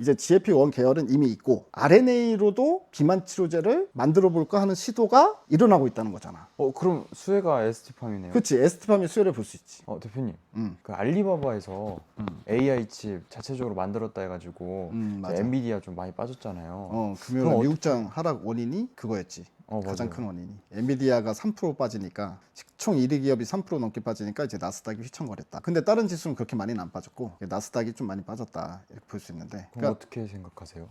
이제 GLP-1 계열은 이미 있고 RNA로도 비만 치료제를 만들어 볼까 하는 시도가 일어나고 있다는 거잖아. 그럼 수혜가 에스티팜이네요. 그렇지. 에스티팜의 수혜를 볼 수 있지. 대표님, 음. 그 알리바바에서 AI 칩 자체적으로 만들었다 해가지고 맞아. 엔비디아 좀 많이 빠졌잖아요. 금요일 그럼 미국장 하락 원인이 그거였지. 가장 맞아요. 큰 원인이. 엔비디아가 3% 빠지니까 총 1위 기업이 3% 넘게 빠지니까 이제 나스닥이 휘청거렸다. 근데 다른 지수는 그렇게 많이는 안 빠졌고 나스닥이 좀 많이 빠졌다 이렇게 볼 수 있는데. 그럼 어떻게 생각하세요?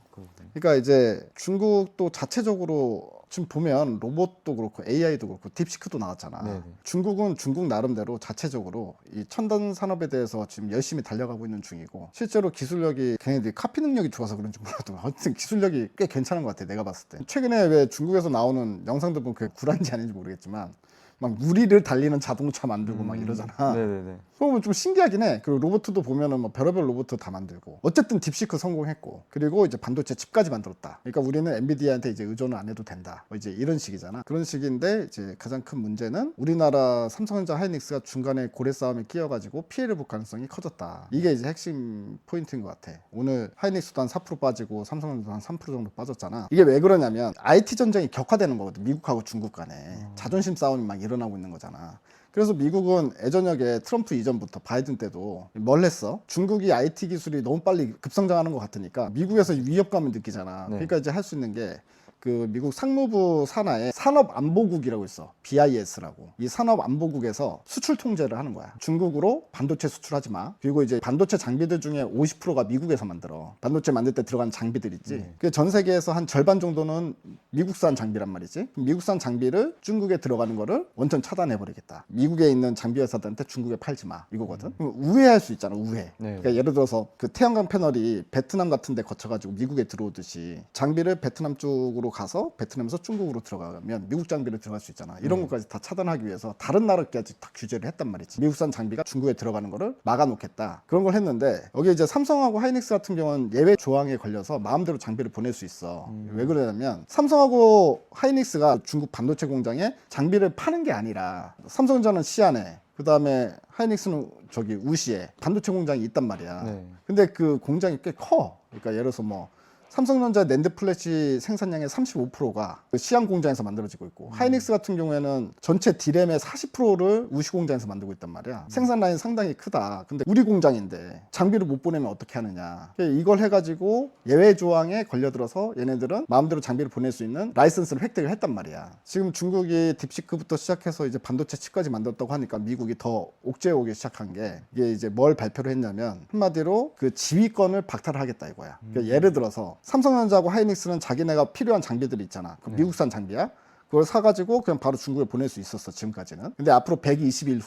그러니까 이제 중국도 자체적으로 지금 보면 로봇도 그렇고 AI도 그렇고 딥시크도 나왔잖아. 네네. 중국은 중국 나름대로 자체적으로 이 첨단 산업에 대해서 지금 열심히 달려가고 있는 중이고 실제로 기술력이 걔네들이 카피 능력이 좋아서 그런지 몰라도 하여튼 기술력이 꽤 괜찮은 것 같아 내가 봤을 때. 최근에 왜 중국에서 나오는 영상들 보면 그게 구란지 아닌지 모르겠지만 막 무리를 달리는 자동차 만들고 막 이러잖아. 네네네. 그러면 좀 신기하긴 해. 그리고 로봇도 보면은 뭐 별의별 로봇 다 만들고 어쨌든 딥시크 성공했고 그리고 이제 반도체 칩까지 만들었다. 그러니까 우리는 엔비디아한테 이제 의존을 안 해도 된다. 뭐 이제 이런 식이잖아. 그런 식인데 이제 가장 큰 문제는 우리나라 삼성전자 하이닉스가 중간에 고래 싸움에 끼어가지고 피해를 볼 가능성이 커졌다. 이게 이제 핵심 포인트인 것 같아. 오늘 하이닉스도 한 4% 빠지고 삼성전자도 한 3% 정도 빠졌잖아. 이게 왜 그러냐면 IT 전쟁이 격화되는 거거든. 미국하고 중국 간에 자존심 싸움이 막 일어나고 있는 거잖아. 그래서 미국은 예전역에 트럼프 이전부터 바이든 때도 뭘 했어? 중국이 IT 기술이 너무 빨리 급성장하는 것 같으니까 미국에서 위협감을 느끼잖아. 네. 그러니까 이제 할 수 있는 게 그 미국 상무부 산하에 산업안보국이라고 있어. BIS라고. 이 산업안보국에서 수출 통제를 하는 거야. 중국으로 반도체 수출하지 마. 그리고 이제 반도체 장비들 중에 50%가 미국에서 만들어. 반도체 만들 때 들어가는 장비들 있지. 그 전 세계에서 한 절반 정도는 미국산 장비란 말이지. 미국산 장비를 중국에 들어가는 거를 원천 차단해 버리겠다. 미국에 있는 장비 회사들한테 중국에 팔지 마. 이거거든. 우회할 수 있잖아. 우회. 네. 그러니까 예를 들어서 그 태양광 패널이 베트남 같은 데 거쳐가지고 미국에 들어오듯이 장비를 베트남 쪽으로 가서 베트남에서 중국으로 들어가면 미국 장비를 들어갈 수 있잖아. 이런 것까지 다 차단하기 위해서 다른 나라까지 다 규제를 했단 말이지. 미국산 장비가 중국에 들어가는 거를 막아놓겠다. 그런 걸 했는데 여기 이제 삼성하고 하이닉스 같은 경우는 예외 조항에 걸려서 마음대로 장비를 보낼 수 있어. 왜 그러냐면 삼성하고 하이닉스가 중국 반도체 공장에 장비를 파는 게 아니라 삼성전자는 시안에 그 다음에 하이닉스는 저기 우시에 반도체 공장이 있단 말이야. 네. 근데 그 공장이 꽤 커. 그러니까 예를 들어서 뭐 삼성전자 낸드 플래시 생산량의 35%가 시안 공장에서 만들어지고 있고 하이닉스 같은 경우에는 전체 디램의 40%를 우시 공장에서 만들고 있단 말이야. 생산 라인 상당히 크다. 근데 우리 공장인데 장비를 못 보내면 어떻게 하느냐. 이걸 해가지고 예외 조항에 걸려들어서 얘네들은 마음대로 장비를 보낼 수 있는 라이선스를 획득을 했단 말이야. 지금 중국이 딥시크부터 시작해서 이제 반도체 칩까지 만들었다고 하니까 미국이 더 옥죄어 오기 시작한 게 이게 이제 뭘 발표를 했냐면 한마디로 그 지휘권을 박탈하겠다 이거야. 그러니까 예를 들어서 삼성전자하고 하이닉스는 자기네가 필요한 장비들이 있잖아. 그 미국산 장비야. 그걸 사가지고 그냥 바로 중국에 보낼 수 있었어 지금까지는. 근데 앞으로 120일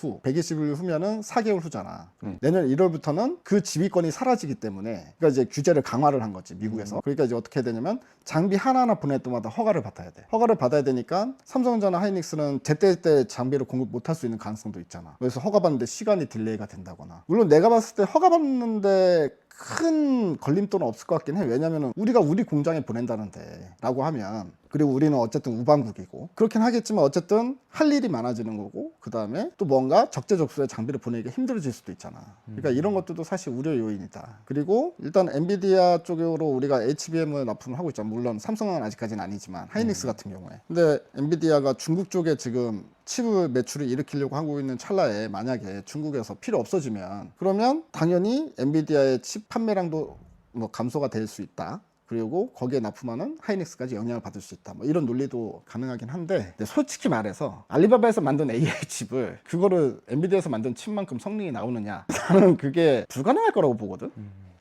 후면은 4개월 후잖아. 내년 1월부터는 그 지휘권이 사라지기 때문에 그러니까 이제 규제를 강화를 한 거지 미국에서. 그러니까 이제 어떻게 해야 되냐면 장비 하나하나 보낼 때마다 허가를 받아야 돼. 허가를 받아야 되니까 삼성전자나 하이닉스는 제때제때 장비를 공급 못할 수 있는 가능성도 있잖아. 그래서 허가 받는데 시간이 딜레이가 된다거나. 물론 내가 봤을 때 허가 받는데 큰 걸림돌은 없을 것 같긴 해. 왜냐면은 우리가 우리 공장에 보낸다는데 라고 하면 그리고 우리는 어쨌든 우방국이고 그렇긴 하겠지만 어쨌든 할 일이 많아지는 거고 그 다음에 또 뭔가 적재적소에 장비를 보내기가 힘들어질 수도 있잖아. 그러니까 이런 것들도 사실 우려 요인이다. 그리고 일단 엔비디아 쪽으로 우리가 HBM을 납품을 하고 있잖아. 물론 삼성은 아직까지는 아니지만 하이닉스 같은 경우에. 근데 엔비디아가 중국 쪽에 지금 칩 매출을 일으키려고 하고 있는 찰나에 만약에 중국에서 필요 없어지면 그러면 당연히 엔비디아의 칩 판매량도 뭐 감소가 될 수 있다. 그리고 거기에 납품하는 하이닉스까지 영향을 받을 수 있다. 뭐 이런 논리도 가능하긴 한데 솔직히 말해서 알리바바에서 만든 AI 칩을 그거를 엔비디아에서 만든 칩만큼 성능이 나오느냐? 나는 그게 불가능할 거라고 보거든.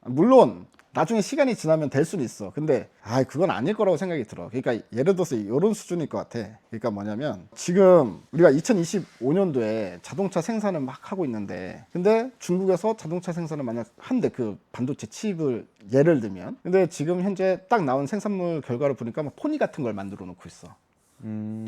물론 나중에 시간이 지나면 될 수는 있어. 근데 그건 아닐 거라고 생각이 들어. 그러니까 예를 들어서 이런 수준일 것 같아. 그러니까 뭐냐면 지금 우리가 2025년도에 자동차 생산을 막 하고 있는데 근데 중국에서 자동차 생산을 만약 한데 그 반도체 칩을 예를 들면 근데 지금 현재 딱 나온 생산물 결과를 보니까 막 포니 같은 걸 만들어 놓고 있어.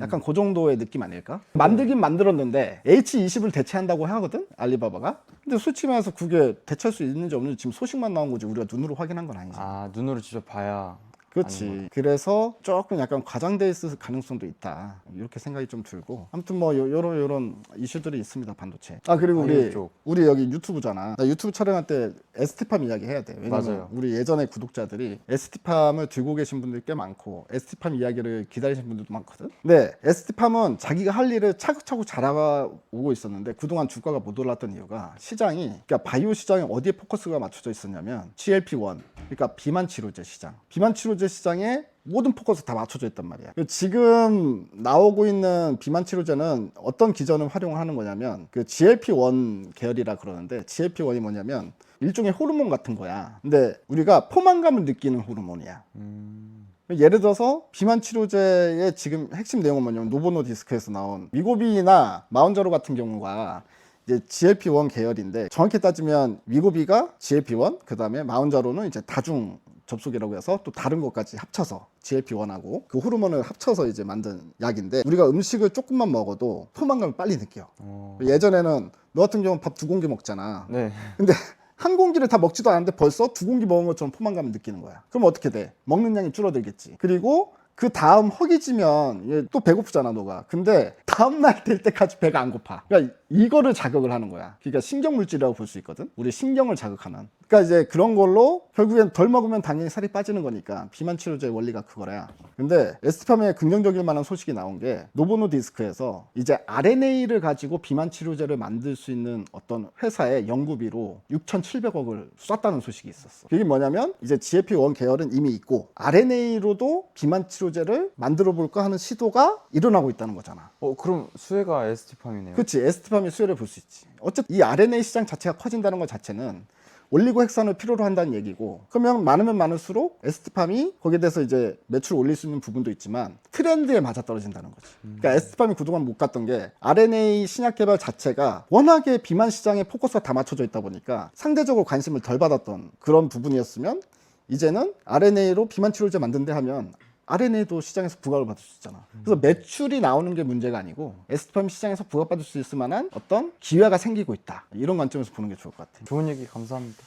약간 그 정도의 느낌 아닐까? 만들긴 만들었는데 H20을 대체한다고 하거든? 알리바바가. 근데 솔직히 말해서 그게 대체할 수 있는지 없는지 지금 소식만 나온 거지 우리가 눈으로 확인한 건 아니지. 눈으로 직접 봐야. 그렇지. 그래서 조금 약간 과장돼 있을 가능성도 있다. 이렇게 생각이 좀 들고. 아무튼 뭐 요런 이슈들이 있습니다. 반도체. 아 그리고 바이오 쪽. 우리 여기 유튜브잖아. 나 유튜브 촬영할 때 ST팜 이야기 해야 돼. 왜냐면 맞아요. 우리 예전에 구독자들이 ST팜을 들고 계신 분들이 꽤 많고 ST팜 이야기를 기다리신 분들도 많거든. 근데 ST팜은 자기가 할 일을 차곡차곡 잘하고 있었는데 그동안 주가가 못 올랐던 이유가 시장이, 그러니까 바이오 시장에 어디에 포커스가 맞춰져 있었냐면 GLP-1, 그러니까 비만 치료제 시장. 비만 치료제 시장에 모든 포커스 다 맞춰져 있단 말이야. 지금 나오고 있는 비만 치료제는 어떤 기전을 활용하는 거냐면 그 GLP-1 계열이라 그러는데, GLP-1이 뭐냐면 일종의 호르몬 같은 거야. 근데 우리가 포만감을 느끼는 호르몬이야. 예를 들어서 비만 치료제의 지금 핵심 내용은 뭐냐면 노보노디스크에서 나온 위고비나 마운자로 같은 경우가 이제 GLP-1 계열인데, 정확히 따지면 위고비가 GLP-1, 그 다음에 마운자로는 이제 다중 접속이라고 해서 또 다른 것까지 합쳐서 GLP-1하고 그 호르몬을 합쳐서 이제 만든 약인데, 우리가 음식을 조금만 먹어도 포만감을 빨리 느껴. 예전에는 너 같은 경우는 밥 2공기 먹잖아. 네. 근데 한 공기를 다 먹지도 않았는데 벌써 2공기 먹은 것처럼 포만감을 느끼는 거야. 그럼 어떻게 돼? 먹는 양이 줄어들겠지. 그리고 그 다음 허기지면 또 배고프잖아 너가. 근데 다음날 될 때까지 배가 안 고파. 그러니까 이거를 자극을 하는 거야. 그러니까 신경물질이라고 볼 수 있거든. 우리 신경을 자극하는. 그러니까 이제 그런 걸로 결국엔 덜 먹으면 당연히 살이 빠지는 거니까 비만 치료제의 원리가 그거래야. 근데 에스티팜에 긍정적일 만한 소식이 나온 게 노보노디스크에서 이제 RNA를 가지고 비만 치료제를 만들 수 있는 어떤 회사의 연구비로 6,700억을 쐈다는 소식이 있었어. 그게 뭐냐면 이제 GLP-1 계열은 이미 있고 RNA로도 비만 치료제를 만들어 볼까 하는 시도가 일어나고 있다는 거잖아. 그럼 수혜가 ST팜이네요. 그렇지. 에스티팜의 수혜를 볼 수 있지. 어쨌든 이 RNA 시장 자체가 커진다는 것 자체는 올리고핵산을 필요로 한다는 얘기고, 그러면 많으면 많을수록 에스티팜이 거기에 대해서 이제 매출을 올릴 수 있는 부분도 있지만 트렌드에 맞아떨어진다는 거지. 그러니까 에스티팜이 그동안 못 갔던 게 RNA 신약 개발 자체가 워낙에 비만 시장에 포커스가 다 맞춰져 있다 보니까 상대적으로 관심을 덜 받았던 그런 부분이었으면, 이제는 RNA로 비만 치료제 만든대 하면 RNA도 시장에서 부각을 받을 수 있잖아. 그래서 매출이 나오는 게 문제가 아니고 에스티팜 시장에서 부각받을 수 있을 만한 어떤 기회가 생기고 있다. 이런 관점에서 보는 게 좋을 것 같아. 좋은 얘기 감사합니다.